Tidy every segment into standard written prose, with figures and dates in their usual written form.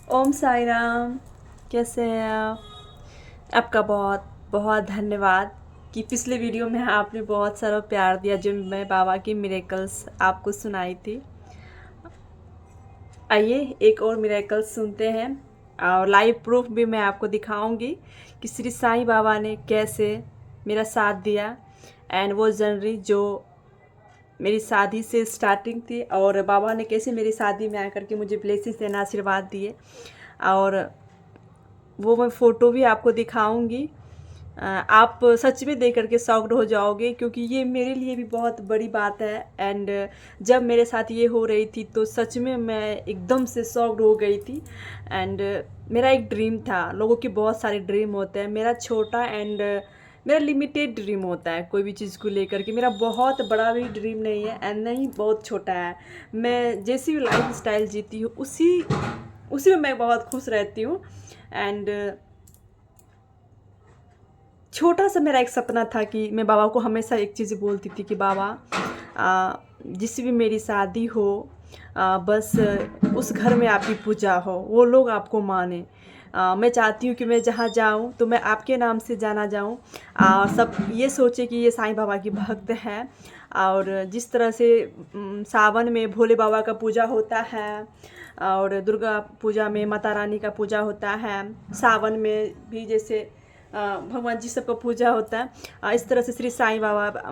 ओम साई राम। कैसे हैं आप? आपका बहुत बहुत धन्यवाद कि पिछले वीडियो में आपने बहुत सारा प्यार दिया जो मैं बाबा की मिरेकल्स आपको सुनाई थी। आइए एक और मिरेकल्स सुनते हैं और लाइव प्रूफ भी मैं आपको दिखाऊंगी कि श्री साईं बाबा ने कैसे मेरा साथ दिया। एंड वो जर्नी जो मेरी शादी से स्टार्टिंग थी और बाबा ने कैसे मेरी शादी में आकर के मुझे ब्लेसिंग्स देना आशीर्वाद दिए, और वो मैं फ़ोटो भी आपको दिखाऊंगी। आप सच में देख करके शॉक्ड हो जाओगे क्योंकि ये मेरे लिए भी बहुत बड़ी बात है। एंड जब मेरे साथ ये हो रही थी तो सच में मैं एकदम से शॉक्ड हो गई थी। एंड मेरा एक ड्रीम था, लोगों के बहुत सारे ड्रीम होते हैं, मेरा छोटा एंड मेरा लिमिटेड ड्रीम होता है कोई भी चीज़ को लेकर के। मेरा बहुत बड़ा भी ड्रीम नहीं है एंड नहीं बहुत छोटा है। मैं जैसी भी लाइफ स्टाइल जीती हूँ उसी उसी में मैं बहुत खुश रहती हूँ। एंड छोटा सा मेरा एक सपना था कि मैं बाबा को हमेशा एक चीज़ बोलती थी कि बाबा, जिस भी मेरी शादी हो, बस उस घर में आपकी पूजा हो, वो लोग आपको माने। मैं चाहती हूँ कि मैं जहाँ जाऊँ तो मैं आपके नाम से जाना जाऊँ, और सब ये सोचे कि ये साईं बाबा की भक्त है। और जिस तरह से सावन में भोले बाबा का पूजा होता है और दुर्गा पूजा में माता रानी का पूजा होता है, सावन में भी जैसे भगवान जी सबका पूजा होता है, इस तरह से श्री साईं बाबा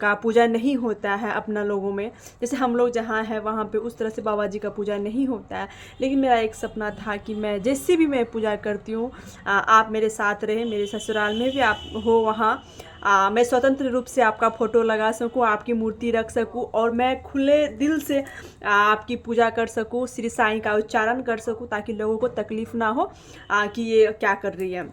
का पूजा नहीं होता है अपना लोगों में। जैसे हम लोग जहाँ हैं वहाँ पे उस तरह से बाबा जी का पूजा नहीं होता है। लेकिन मेरा एक सपना था कि मैं जैसे भी मैं पूजा करती हूँ, आप मेरे साथ रहे, मेरे ससुराल में भी आप हो वहाँ। मैं स्वतंत्र रूप से आपका फ़ोटो लगा सकूं, आपकी मूर्ति रख सकूं और मैं खुले दिल से आपकी पूजा कर सकूं, श्री साईं का उच्चारण कर सकूं, ताकि लोगों को तकलीफ़ ना हो कि ये क्या कर रही है।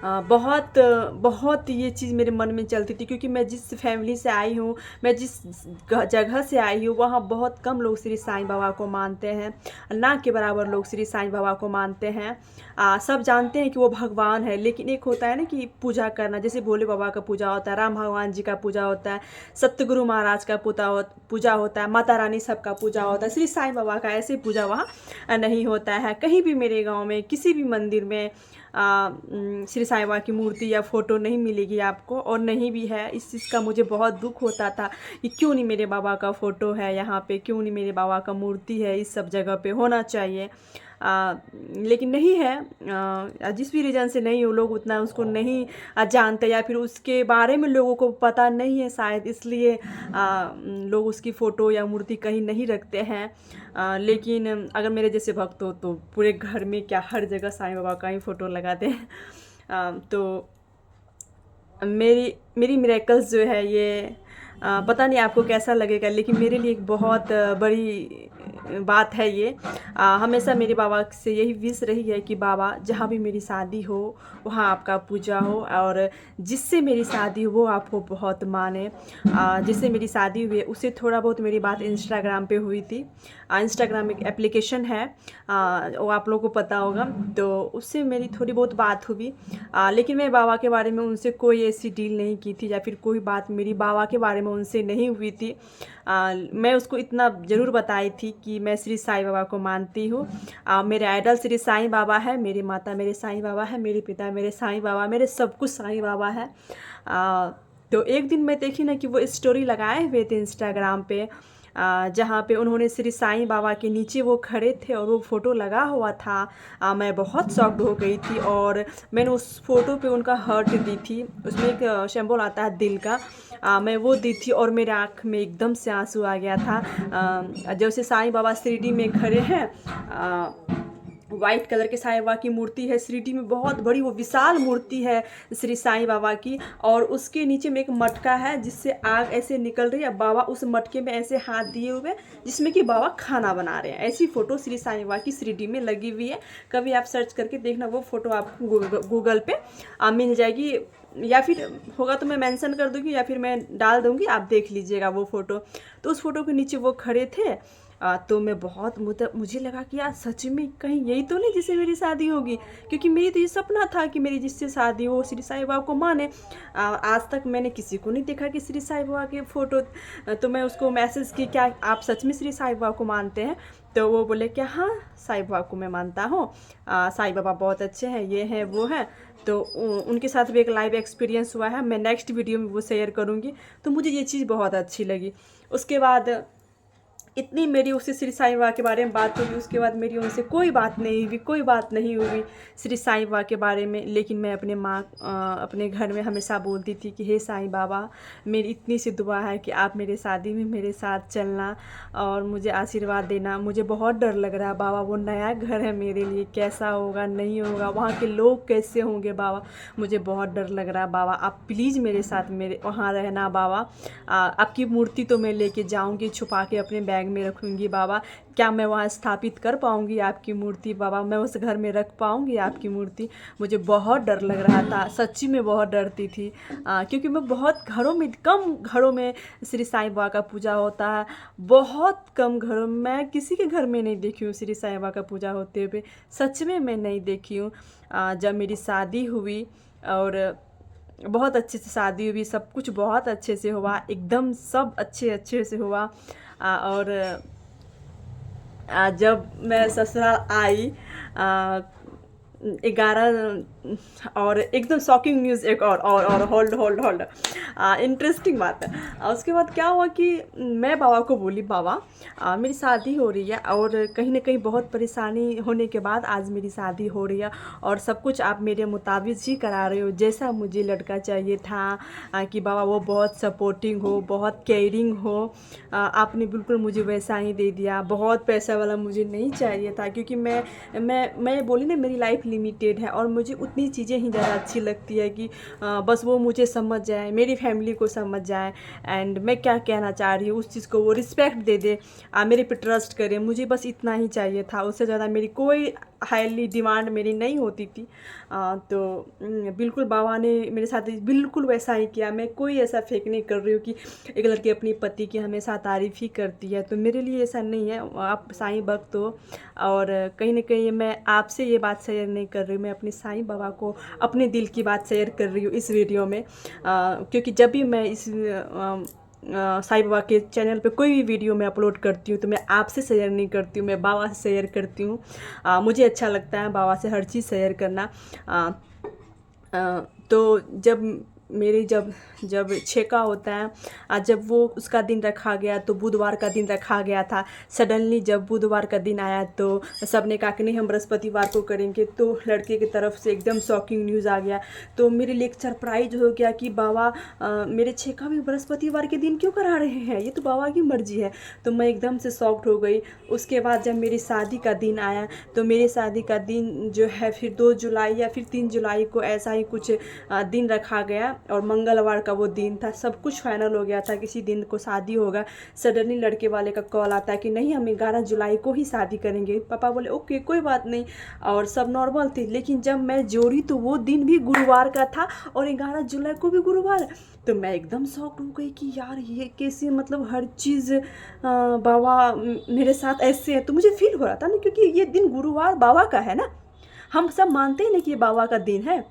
बहुत बहुत ये चीज़ मेरे मन में चलती थी क्योंकि मैं जिस फैमिली से आई हूँ, मैं जिस जगह से आई हूँ, वहाँ बहुत कम लोग श्री साईं बाबा को मानते हैं, ना के बराबर लोग श्री साईं बाबा को मानते हैं। सब जानते हैं कि वो भगवान है, लेकिन एक होता है ना कि पूजा करना, जैसे भोले बाबा का पूजा होता है, राम भगवान जी का पूजा होता है, सतगुरु महाराज का पूजा होता है, माता रानी सबका पूजा होता है, श्री साईं बाबा का ऐसे पूजा वहाँ नहीं होता है। कहीं भी मेरे गाँव में किसी भी मंदिर में श्री साईं बाबा की मूर्ति या फ़ोटो नहीं मिलेगी आपको, और नहीं भी है। इस चीज़ का मुझे बहुत दुख होता था कि क्यों नहीं मेरे बाबा का फ़ोटो है यहाँ पे, क्यों नहीं मेरे बाबा का मूर्ति है, इस सब जगह पे होना चाहिए। लेकिन नहीं है। जिस भी रीज़न से नहीं, वो लोग उतना उसको नहीं जानते, या फिर उसके बारे में लोगों को पता नहीं है शायद, इसलिए लोग उसकी फ़ोटो या मूर्ति कहीं नहीं रखते हैं। लेकिन अगर मेरे जैसे भक्त हो तो पूरे घर में क्या हर जगह साईं बाबा का ही फ़ोटो लगा दें। तो मेरी मेरी मिरेकल्स जो है ये पता नहीं आपको कैसा लगेगा, लेकिन मेरे लिए एक बहुत बड़ी बात है ये। हमेशा मेरे बाबा से यही विश रही है कि बाबा, जहाँ भी मेरी शादी हो वहाँ आपका पूजा हो, और जिससे मेरी शादी हो वो आपको बहुत माने। जिससे मेरी शादी हुई है उससे थोड़ा बहुत मेरी बात इंस्टाग्राम पे हुई थी। इंस्टाग्राम एक एप्लीकेशन है, वो आप लोगों को पता होगा, तो उससे मेरी थोड़ी बहुत बात हुई। लेकिन मैं बाबा के बारे में उनसे कोई ऐसी डील नहीं की थी, या फिर कोई बात मेरी बाबा के बारे में उनसे नहीं हुई थी। मैं उसको इतना ज़रूर बताई थी कि मैं श्री साईं बाबा को मानती हूँ। मेरे आइडल श्री साईं बाबा है, मेरी माता मेरे साईं बाबा है, मेरे पिता मेरे साईं बाबा, मेरे सब कुछ साईं बाबा है। तो एक दिन मैं देखी ना कि वो स्टोरी लगाए हुए थे इंस्टाग्राम पे, जहाँ पे उन्होंने श्री साईं बाबा के नीचे वो खड़े थे और वो फ़ोटो लगा हुआ था। मैं बहुत शॉक्ड हो गई थी, और मैंने उस फ़ोटो पे उनका हार्ट दी थी, उसमें एक सिंबल आता है दिल का, मैं वो दी थी, और मेरे आँख में एकदम से आंसू आ गया था। जैसे साईं बाबा 3D में खड़े हैं, वाइट कलर के साईं बाबा की मूर्ति है 3D में, बहुत बड़ी वो विशाल मूर्ति है श्री साईं बाबा की, और उसके नीचे में एक मटका है जिससे आग ऐसे निकल रही है, बाबा उस मटके में ऐसे हाथ दिए हुए जिसमें कि बाबा खाना बना रहे हैं। ऐसी फ़ोटो श्री साईं बाबा की 3D में लगी हुई है। कभी आप सर्च करके देखना, वो फ़ोटो आपको गूगल पे मिल जाएगी, या फिर होगा तो मैं मेंशन कर दूँगी, या फिर मैं डाल दूँगी, आप देख लीजिएगा वो फ़ोटो। तो उस फ़ोटो के नीचे वो खड़े थे, तो मैं बहुत मुझे लगा कि यार सच में कहीं यही तो नहीं जिससे मेरी शादी होगी, क्योंकि मेरी तो ये सपना था कि मेरी जिससे शादी हो श्री साईं बाबा को माने। आज तक मैंने किसी को नहीं देखा कि श्री साईं बाबा के फ़ोटो। तो मैं उसको मैसेज की, क्या आप सच में श्री साईं बाबा को मानते हैं? तो वो बोले कि हाँ, साईं बाबा को मैं मानता हूँ, साईं बाबा बहुत अच्छे हैं, ये हैं वो हैं। तो उनके साथ भी एक लाइव एक्सपीरियंस हुआ है, मैं नेक्स्ट वीडियो में वो शेयर करूँगी। तो मुझे ये चीज़ बहुत अच्छी लगी। उसके बाद इतनी मेरी उससे श्री साईं बाबा के बारे में बात हुई, उसके बाद मेरी उनसे कोई बात नहीं हुई, कोई बात नहीं हुई श्री साईं बाबा के बारे में। लेकिन मैं अपने घर में हमेशा बोलती थी कि हे साईं बाबा, मेरी इतनी सी दुआ है कि आप मेरे शादी में मेरे साथ चलना और मुझे आशीर्वाद देना। मुझे बहुत डर लग रहा है बाबा, वो नया घर है मेरे लिए, कैसा होगा नहीं होगा, वहाँ के लोग कैसे होंगे बाबा, मुझे बहुत डर लग रहा है बाबा। आप प्लीज़ मेरे साथ मेरे वहाँ रहना बाबा। आपकी मूर्ति तो मैं लेके जाऊँगी, छुपा के अपने बैग में रखूँगी बाबा। क्या मैं वहाँ स्थापित कर पाऊँगी आपकी मूर्ति बाबा? मैं उस घर में रख पाऊँगी आपकी मूर्ति? मुझे बहुत डर लग रहा था, सच्ची में बहुत डरती थी। क्योंकि मैं बहुत कम घरों में श्री साईं बाबा का पूजा होता है, बहुत कम घरों में। मैं किसी के घर में नहीं देखी हूँ श्री साईं बाबा का पूजा होते हुए, सच में मैं नहीं देखी हूँ। जब मेरी शादी हुई और बहुत अच्छे से शादी हुई, सब कुछ बहुत अच्छे से हुआ, एकदम सब अच्छे से हुआ। और जब मैं ससुराल आई 11 और एकदम शॉकिंग न्यूज़, एक और होल्ड इंटरेस्टिंग बात है। उसके बाद क्या हुआ कि मैं बाबा को बोली, बाबा मेरी शादी हो रही है और कहीं ना कहीं बहुत परेशानी होने के बाद आज मेरी शादी हो रही है और सब कुछ आप मेरे मुताबिक ही करा रहे हो, जैसा मुझे लड़का चाहिए था कि बाबा वो बहुत सपोर्टिंग हो, बहुत केयरिंग हो, आपने बिल्कुल मुझे वैसा ही दे दिया। बहुत पैसा वाला मुझे नहीं चाहिए था, क्योंकि मैं बोली ना, मेरी लाइफ लिमिटेड है और मुझे उतनी चीज़ें ही ज़्यादा अच्छी लगती है कि बस वो मुझे समझ जाए, मेरी फैमिली को समझ जाए, एंड मैं क्या कहना चाह रही हूँ उस चीज़ को वो रिस्पेक्ट दे दे, मेरे पे ट्रस्ट करे। मुझे बस इतना ही चाहिए था, उससे ज़्यादा मेरी कोई हाईली डिमांड मेरी नहीं होती थी। तो बिल्कुल बाबा ने मेरे साथ बिल्कुल वैसा ही किया। मैं कोई ऐसा फेक नहीं कर रही हूँ कि एक लड़की अपनी पति की हमेशा तारीफ़ ही करती है, तो मेरे लिए ऐसा नहीं है। आप साईं भक्त हो और कहीं ना कहीं मैं आपसे ये बात शेयर नहीं कर रही हूँ, मैं अपने साईं बाबा को अपने दिल की बात शेयर कर रही हूँ इस वीडियो में। क्योंकि जब भी मैं इस साईं बाबा के चैनल पे कोई भी वीडियो मैं अपलोड करती हूँ तो मैं आपसे शेयर नहीं करती हूँ, मैं बाबा से शेयर करती हूँ। मुझे अच्छा लगता है बाबा से हर चीज़ शेयर करना। तो जब छेका होता है, जब वो उसका दिन रखा गया तो बुधवार का दिन रखा गया था। सडनली जब बुधवार का दिन आया तो सब ने कहा कि नहीं हम बृहस्पतिवार को करेंगे, तो लड़के की तरफ से एकदम शॉकिंग न्यूज़ आ गया। तो मेरे लिए एक सरप्राइज हो गया कि बाबा मेरे छेका भी बृहस्पतिवार के दिन क्यों करा रहे हैं, ये तो बाबा की मर्जी है। तो मैं एकदम से शॉक्ड हो गई। उसके बाद जब मेरी शादी का दिन आया तो मेरी शादी का दिन जो है फिर 2 जुलाई या फिर 3 जुलाई को ऐसा ही कुछ दिन रखा गया और मंगलवार का वो दिन था। सब कुछ फाइनल हो गया था, किसी दिन को शादी होगा। सडनली लड़के वाले का कॉल आता है कि नहीं हम 11 जुलाई को ही शादी करेंगे। पापा बोले ओके कोई बात नहीं, और सब नॉर्मल थी। लेकिन जब मैं जोड़ी तो वो दिन भी गुरुवार का था और 11 जुलाई को भी गुरुवार है। तो मैं एकदम शॉक्ड हो गई कि यार ये कैसे, मतलब हर चीज़ बाबा मेरे साथ ऐसे है। तो मुझे फील हो रहा था ना, क्योंकि ये दिन गुरुवार बाबा का है ना, हम सब मानते हैं ना कि ये बाबा का दिन है।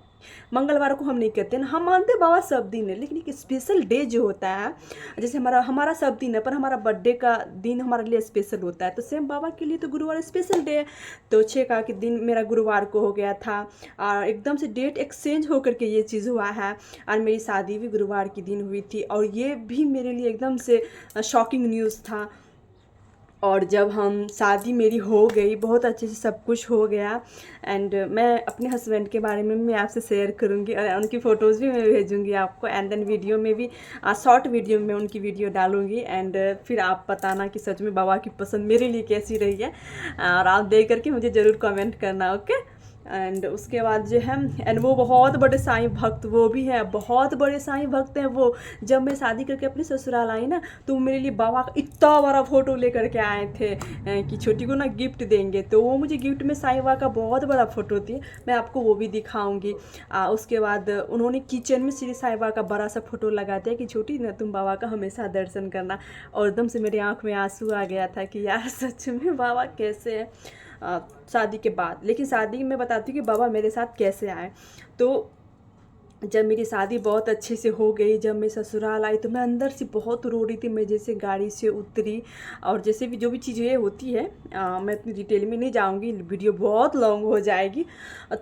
मंगलवार को हम नहीं कहते ना, हम मानते हैं बाबा सब दिन है, लेकिन एक स्पेशल डे जो होता है, जैसे हमारा सब दिन है पर हमारा बर्थडे का दिन हमारे लिए स्पेशल होता है, तो सेम बाबा के लिए तो गुरुवार स्पेशल डे है। तो छेका के दिन मेरा गुरुवार को हो गया था और एकदम से डेट एक्सचेंज होकर के ये चीज़ हुआ है। और मेरी शादी भी गुरुवार के दिन हुई थी और ये भी मेरे लिए एकदम से शॉकिंग न्यूज़ था। और जब हम शादी मेरी हो गई, बहुत अच्छे से सब कुछ हो गया, एंड मैं अपने हस्बैंड के बारे में मैं आपसे शेयर करूँगी और उनकी फ़ोटोज़ भी मैं भेजूँगी आपको। एंड देन वीडियो में भी शॉर्ट वीडियो में उनकी वीडियो डालूँगी, एंड फिर आप बताना कि सच में बाबा की पसंद मेरे लिए कैसी रही है, और आप देख करके मुझे ज़रूर कमेंट करना। ओके, एंड उसके बाद जो है, एंड वो बहुत बड़े साईं भक्त वो भी हैं, बहुत बड़े साईं भक्त हैं वो। जब मैं शादी करके अपने ससुराल आई ना, तो वो मेरे लिए बाबा का इतना बड़ा फ़ोटो लेकर के आए थे कि छोटी को ना गिफ्ट देंगे। तो वो मुझे गिफ्ट में साईं बाबा का बहुत बड़ा फ़ोटो थी, मैं आपको वो भी दिखाऊंगी। उसके बाद उन्होंने किचन में श्री साईं बाबा का बड़ा सा फ़ोटो लगा दिया कि छोटी ना तुम बाबा का हमेशा दर्शन करना। और एकदम से मेरी आँख में आंसू आ गया था कि यार सच में बाबा कैसे हैं शादी के बाद। लेकिन शादी में बताती हूँ कि बाबा मेरे साथ कैसे आए। तो जब मेरी शादी बहुत अच्छे से हो गई, जब मैं ससुराल आई, तो मैं अंदर से बहुत रो रही थी। मैं जैसे गाड़ी से उतरी, और जैसे भी जो भी चीज़ें होती है मैं इतनी डिटेल में नहीं जाऊंगी, वीडियो बहुत लॉन्ग हो जाएगी।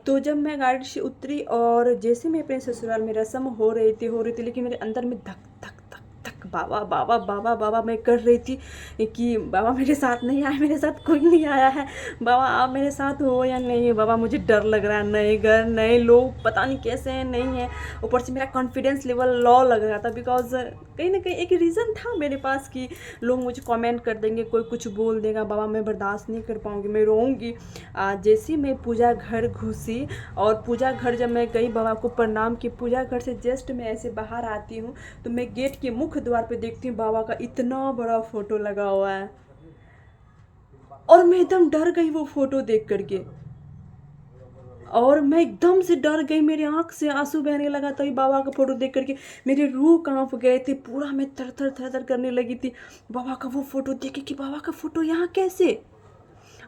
तो जब मैं गाड़ी से उतरी और जैसे मैं अपने ससुराल में रस्म हो रही थी, लेकिन मेरे अंदर में धक धक धक धक बाबा बाबा बाबा बाबा मैं कर रही थी कि बाबा मेरे साथ नहीं आए, मेरे साथ कोई नहीं आया है, बाबा आप मेरे साथ हो या नहीं। बाबा मुझे डर लग रहा है, नए घर नए लोग, पता नहीं कैसे हैं नहीं है। ऊपर से मेरा कॉन्फिडेंस लेवल लो लग रहा था, बिकॉज कहीं ना कहीं एक रीज़न था मेरे पास कि लोग मुझे कमेंट कर देंगे, कोई कुछ बोल देगा, बाबा मैं बर्दाश्त नहीं कर पाऊँगी, मैं रोऊंगी। जैसे मैं पूजा घर घुसी, और पूजा घर जब मैं गई बाबा को प्रणाम की, पूजा घर से जस्ट मैं ऐसे बाहर आती हूँ तो मैं गेट के मुख्य द्वार पे देखती हूँ बाबा का इतना बड़ा फ़ोटो लगा हुआ है। और मैं एकदम डर गई वो फ़ोटो देख करके, और मैं एकदम से डर गई, मेरी आंख से आंसू बहने लगा। तभी बाबा का फ़ोटो देख करके मेरे रूह कांप गए थे, पूरा मैं थर थर थर थर करने लगी थी बाबा का वो फ़ोटो देख के कि बाबा का फ़ोटो यहाँ कैसे।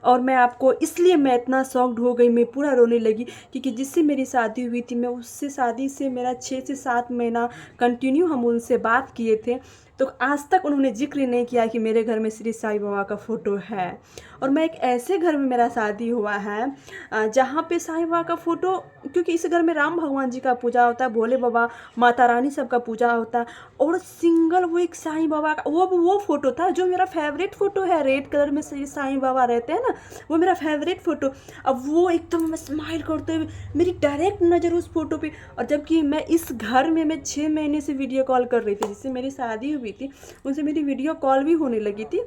और मैं आपको इसलिए मैं इतना शॉक्ड हो गई, मैं पूरा रोने लगी, क्योंकि जिससे मेरी शादी हुई थी, मैं उससे शादी से मेरा 6 से 7 महीना कंटिन्यू हम उनसे बात किए थे, तो आज तक उन्होंने जिक्र नहीं किया कि मेरे घर में श्री साईं बाबा का फ़ोटो है। और मैं एक ऐसे घर में मेरा शादी हुआ है जहाँ पे साईं बाबा का फ़ोटो, क्योंकि इस घर में राम भगवान जी का पूजा होता है, भोले बाबा माता रानी सबका पूजा होता है, और सिंगल वो एक साईं बाबा का वो फ़ोटो था जो मेरा फेवरेट फ़ोटो है। रेड कलर में श्री साईं बाबा रहते हैं ना, वो मेरा फेवरेट फ़ोटो। अब वो एकदम मैं स्माइल करते हुए, मेरी डायरेक्ट नज़र उस फ़ोटो पे, और जबकि मैं इस घर में मैं 6 महीने से वीडियो कॉल कर रही थी, जिससे मेरी शादी हुई थी उनसे मेरी वीडियो कॉल भी होने लगी थी,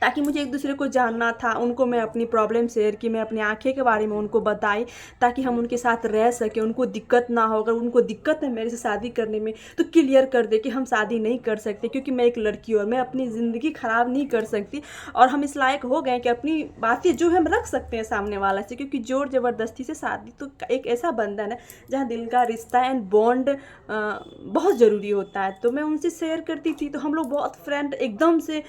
ताकि मुझे एक दूसरे को जानना था। उनको मैं अपनी प्रॉब्लम शेयर की, मैं अपनी आंखें के बारे में उनको बताई, ताकि हम उनके साथ रह सकें, उनको दिक्कत ना हो। अगर उनको दिक्कत है मेरे से शादी करने में तो क्लियर कर दे कि हम शादी नहीं कर सकते, क्योंकि मैं एक लड़की और मैं अपनी ज़िंदगी ख़राब नहीं कर सकती। और हम इस लायक हो गए कि अपनी बातें जो हम रख सकते हैं सामने वाला से, क्योंकि ज़ोर ज़बरदस्ती से शादी तो एक ऐसा बंधन है जहाँ दिल का रिश्ता एंड बॉन्ड बहुत ज़रूरी होता है। तो मैं उनसे शेयर करती थी, तो हम लोग बहुत फ्रेंड एकदम से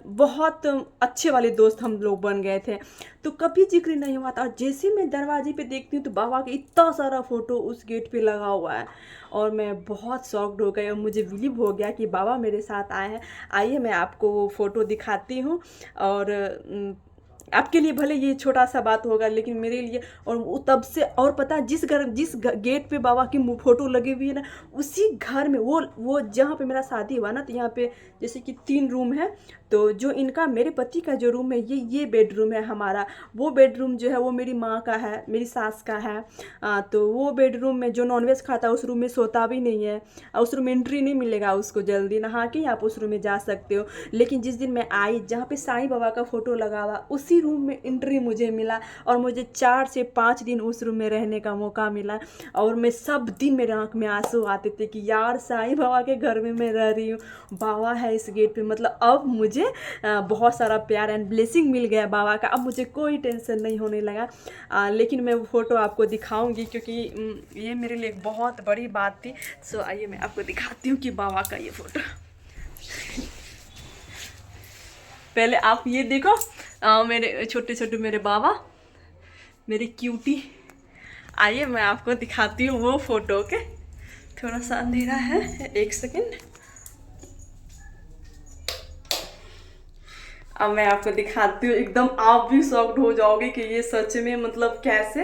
बहुत अच्छे वाले दोस्त हम लोग बन गए थे, तो कभी जिक्र नहीं हुआ था। और जैसे मैं दरवाजे पे देखती हूँ तो बाबा का इतना सारा फ़ोटो उस गेट पे लगा हुआ है, और मैं बहुत शॉक्ड हो गई, और मुझे बिलीव हो गया कि बाबा मेरे साथ आए हैं। आइए मैं आपको वो फ़ोटो दिखाती हूँ, और आपके लिए भले ये छोटा सा बात होगा, लेकिन मेरे लिए, और वो तब से, और पता है जिस गेट पे बाबा की फ़ोटो लगी हुई है ना, उसी घर में वो जहाँ पे मेरा शादी हुआ ना, तो यहाँ पे जैसे कि 3 रूम है, तो जो इनका मेरे पति का जो रूम है, ये बेडरूम है हमारा। वो बेडरूम जो है वो मेरी माँ का है, मेरी सास का है। तो वो बेडरूम में जो नॉनवेज खाता है उस रूम में सोता भी नहीं है, उस रूम में एंट्री नहीं मिलेगा उसको, जल्दी नहा के आप उस रूम में जा सकते हो। लेकिन जिस दिन मैं आई जहाँ पे साईं बाबा का फ़ोटो लगा हुआ, उसी रूम में एंट्री मुझे मिला, और मुझे 4 से 5 दिन उस रूम में रहने का मौका मिला। और मैं सब दिन मेरे आँख में आंसू आते थे कि यार साईं बाबा के घर में मैं रह रही हूँ, बाबा है इस गेट पे। मतलब अब मुझे बहुत सारा प्यार एंड ब्लेसिंग मिल गया बाबा का, अब मुझे कोई टेंशन नहीं होने लगा। लेकिन मैं वो फ़ोटो आपको दिखाऊंगी, क्योंकि ये मेरे लिए एक बहुत बड़ी बात थी। सो आइए मैं आपको दिखाती हूँ कि बाबा का ये फ़ोटो। पहले आप ये देखो, मेरे छोटे छोटे मेरे बाबा, मेरी क्यूटी। आइए मैं आपको दिखाती हूँ वो फ़ोटो के। थोड़ा सा अंधेरा है, 1 सेकेंड। अब मैं आपको दिखाती हूँ, एकदम आप भी शॉक्ड हो जाओगे कि ये सच में मतलब कैसे।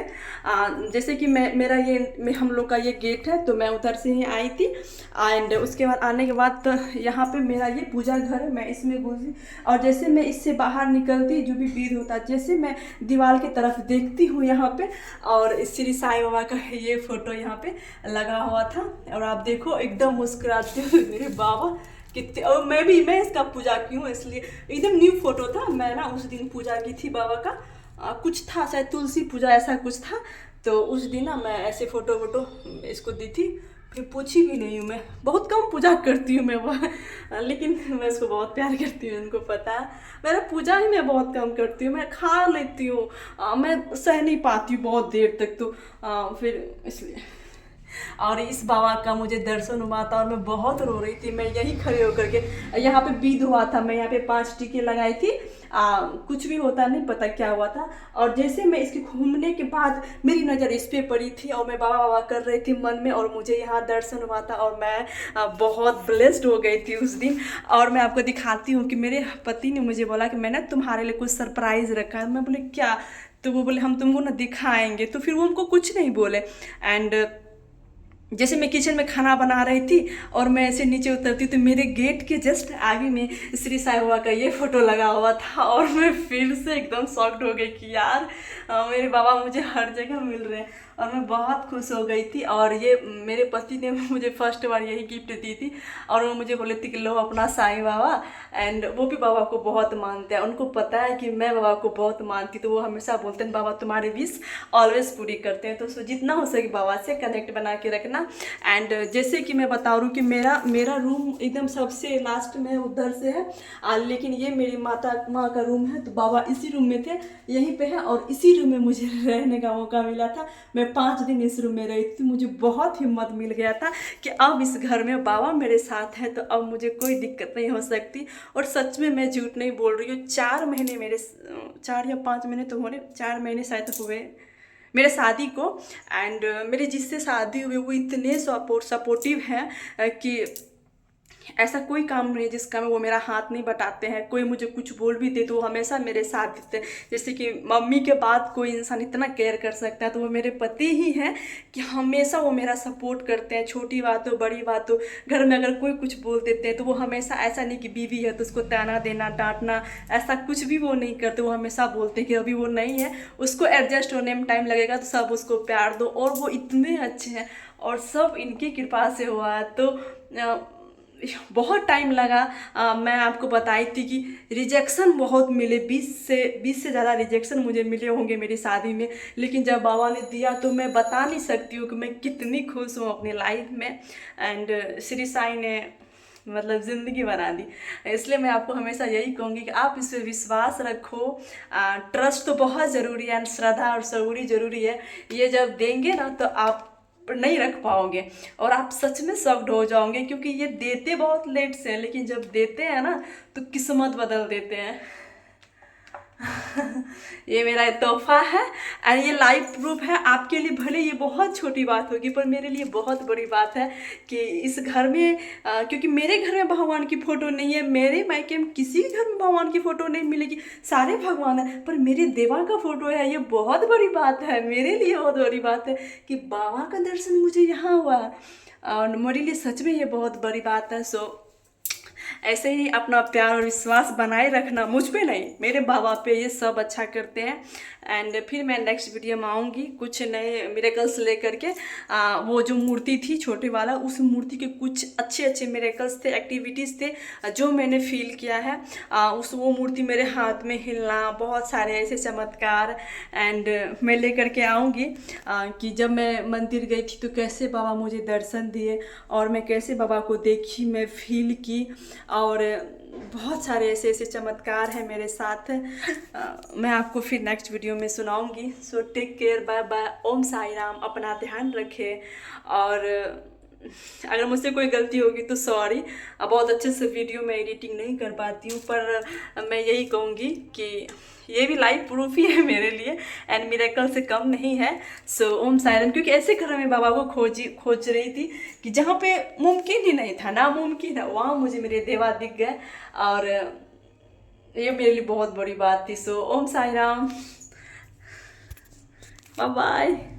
जैसे कि मेरा ये हम लोग का ये गेट है, तो मैं उधर से ही आई थी, एंड उसके बाद आने के बाद तो यहाँ पे मेरा ये पूजा घर है, मैं इसमें घुसी। और जैसे मैं इससे बाहर निकलती, जो भी विधि होता है, जैसे मैं दीवार की तरफ देखती हूँ यहाँ पे, और श्री साईं बाबा का ये फ़ोटो यहाँ पे लगा हुआ था। और आप देखो एकदम मुस्कुराते हुए मेरे बाबा कितने, और मैं इसका पूजा की हूँ, इसलिए एकदम न्यू फोटो था। मैं ना उस दिन पूजा की थी बाबा का, कुछ था, शायद तुलसी पूजा ऐसा कुछ था। तो उस दिन ना मैं ऐसे फ़ोटो वोटो इसको दी थी, फिर पूछी भी नहीं हूँ। मैं बहुत कम पूजा करती हूँ मैं वो लेकिन मैं इसको बहुत प्यार करती हूँ, उनको पता है। मेरा पूजा ही मैं बहुत कम करती हूँ, मैं खा लेती हूँ, मैं सह नहीं पाती हूँ बहुत देर तक, तो फिर इसलिए। और इस बाबा का मुझे दर्शन हुआ था और मैं बहुत रो रही थी। मैं यहीं खड़े होकर के, यहाँ पे बीद हुआ था, मैं यहाँ पे 5 टीके लगाई थी। कुछ भी होता नहीं पता क्या हुआ था। और जैसे मैं इसके घूमने के बाद मेरी नज़र इस पे पड़ी थी और मैं बाबा बाबा कर रही थी मन में, और मुझे यहाँ दर्शन हुआ था और मैं बहुत ब्लेस्ड हो गई थी उस दिन। और मैं आपको दिखाती हूँ कि मेरे पति ने मुझे बोला कि मैंने तुम्हारे लिए कुछ सरप्राइज़ रखा है। मैं बोले क्या? तो वो बोले हम तुमको ना दिखाएंगे। तो फिर वो हमको कुछ नहीं बोले। एंड जैसे मैं किचन में खाना बना रही थी और मैं ऐसे नीचे उतरती तो मेरे गेट के जस्ट आगे में श्री साईं बाबा का ये फोटो लगा हुआ था, और मैं फिर से एकदम शॉक्ड हो गई कि यार मेरे बाबा मुझे हर जगह मिल रहे हैं। और मैं बहुत खुश हो गई थी। और ये मेरे पति ने मुझे फर्स्ट बार यही गिफ्ट दी थी, और वो मुझे बोले थे कि लो अपना साईं बाबा। एंड वो भी बाबा को बहुत मानते हैं, उनको पता है कि मैं बाबा को बहुत मानती, तो वो हमेशा बोलते हैं बाबा तुम्हारी विश ऑलवेज पूरी करते हैं। तो जितना हो सके बाबा से कनेक्ट बना के रखना। एंड जैसे कि मैं बता रही हूँ कि मेरा रूम एकदम सबसे लास्ट में उधर से है, लेकिन ये मेरी माँ का रूम है। तो बाबा इसी रूम में थे, यहीं पे है, और इसी रूम में मुझे रहने का मौका मिला था। मैं 5 दिन इस रूम में रही थी। मुझे बहुत हिम्मत मिल गया था कि अब इस घर में बाबा मेरे साथ है, तो अब मुझे कोई दिक्कत नहीं हो सकती। और सच में मैं झूठ नहीं बोल रही हूँ। 4 महीने मेरे 4 या 5 महीने तो होने, 4 महीने शायद हुए मेरे शादी को। एंड मेरे जिससे शादी हुई वो इतने सपोर्टिव हैं कि ऐसा कोई काम नहीं जिसका में वो मेरा हाथ नहीं बटाते हैं। कोई मुझे कुछ बोल भी दे तो वो हमेशा मेरे साथ देते हैं। जैसे कि मम्मी के बाद कोई इंसान इतना केयर कर सकता है तो वो मेरे पति ही हैं, कि हमेशा वो मेरा सपोर्ट करते हैं। छोटी बात हो बड़ी बात हो, घर में अगर कोई कुछ बोल देते हैं तो वो हमेशा, ऐसा नहीं कि बीवी है तो उसको ताना देना डांटना, ऐसा कुछ भी वो नहीं करते। वो हमेशा बोलते हैं कि अभी वो नहीं है, उसको एडजस्ट होने में टाइम लगेगा, तो सब उसको प्यार दो। और वो इतने अच्छे हैं और सब इनकी कृपा से हुआ है। तो बहुत टाइम लगा। मैं आपको बताई थी कि रिजेक्शन बहुत मिले, 20 से ज़्यादा रिजेक्शन मुझे मिले होंगे मेरी शादी में। लेकिन जब बाबा ने दिया तो मैं बता नहीं सकती हूँ कि मैं कितनी खुश हूँ अपनी लाइफ में। एंड श्री साईं ने मतलब ज़िंदगी बना दी। इसलिए मैं आपको हमेशा यही कहूँगी कि आप इस पर विश्वास रखो। ट्रस्ट तो बहुत ज़रूरी है, श्रद्धा और सबूरी ज़रूरी है। ये जब देंगे ना तो आप नहीं रख पाओगे और आप सच में शॉक्ड हो जाओगे, क्योंकि ये देते बहुत लेट से हैं, लेकिन जब देते हैं ना तो किस्मत बदल देते हैं। ये मेरा तोहफा है और ये लाइव प्रूफ है आपके लिए। भले ये बहुत छोटी बात होगी पर मेरे लिए बहुत बड़ी बात है कि इस घर में क्योंकि मेरे घर में भगवान की फ़ोटो नहीं है, मेरे मायके में किसी घर में भगवान की फ़ोटो नहीं मिलेगी, सारे भगवान है, पर मेरे देवा का फ़ोटो है। ये बहुत बड़ी बात है मेरे लिए, बहुत बड़ी बात है कि बाबा का दर्शन मुझे यहाँ हुआ, और मेरे लिए सच में ये बहुत बड़ी बात है। सो ऐसे ही अपना प्यार और विश्वास बनाए रखना, मुझ पे नहीं मेरे बाबा पे, ये सब अच्छा करते हैं। एंड फिर मैं नेक्स्ट वीडियो में आऊँगी कुछ नए मिरेकल्स लेकर के। वो जो मूर्ति थी छोटे वाला, उस मूर्ति के कुछ अच्छे मिरेकल्स थे, एक्टिविटीज़ थे जो मैंने फील किया है। वो मूर्ति मेरे हाथ में हिलना, बहुत सारे ऐसे चमत्कार। एंड मैं लेकर के आऊँगी कि जब मैं मंदिर गई थी तो कैसे बाबा मुझे दर्शन दिए और मैं कैसे बाबा को देखी, मैं फील की। और बहुत सारे ऐसे चमत्कार हैं मेरे साथ। मैं आपको फिर नेक्स्ट वीडियो में सुनाऊंगी। So take care, bye bye, Om Sai Ram. अपना ध्यान रखें, और अगर मुझसे कोई गलती होगी तो सॉरी। बहुत अच्छे से वीडियो में एडिटिंग नहीं कर पाती हूँ, पर मैं यही कहूँगी कि ये भी लाइव प्रूफ ही है मेरे लिए एंड मिरेकल से कम नहीं है। सो ओम साई राम। क्योंकि ऐसे घर में बाबा को खोज रही थी कि जहाँ पे मुमकिन ही नहीं था, नामुमकिन है, वहाँ मुझे मेरे देवा दिख गए, और ये मेरे लिए बहुत बड़ी बात थी। सो ओम साई राम, बाय बाय।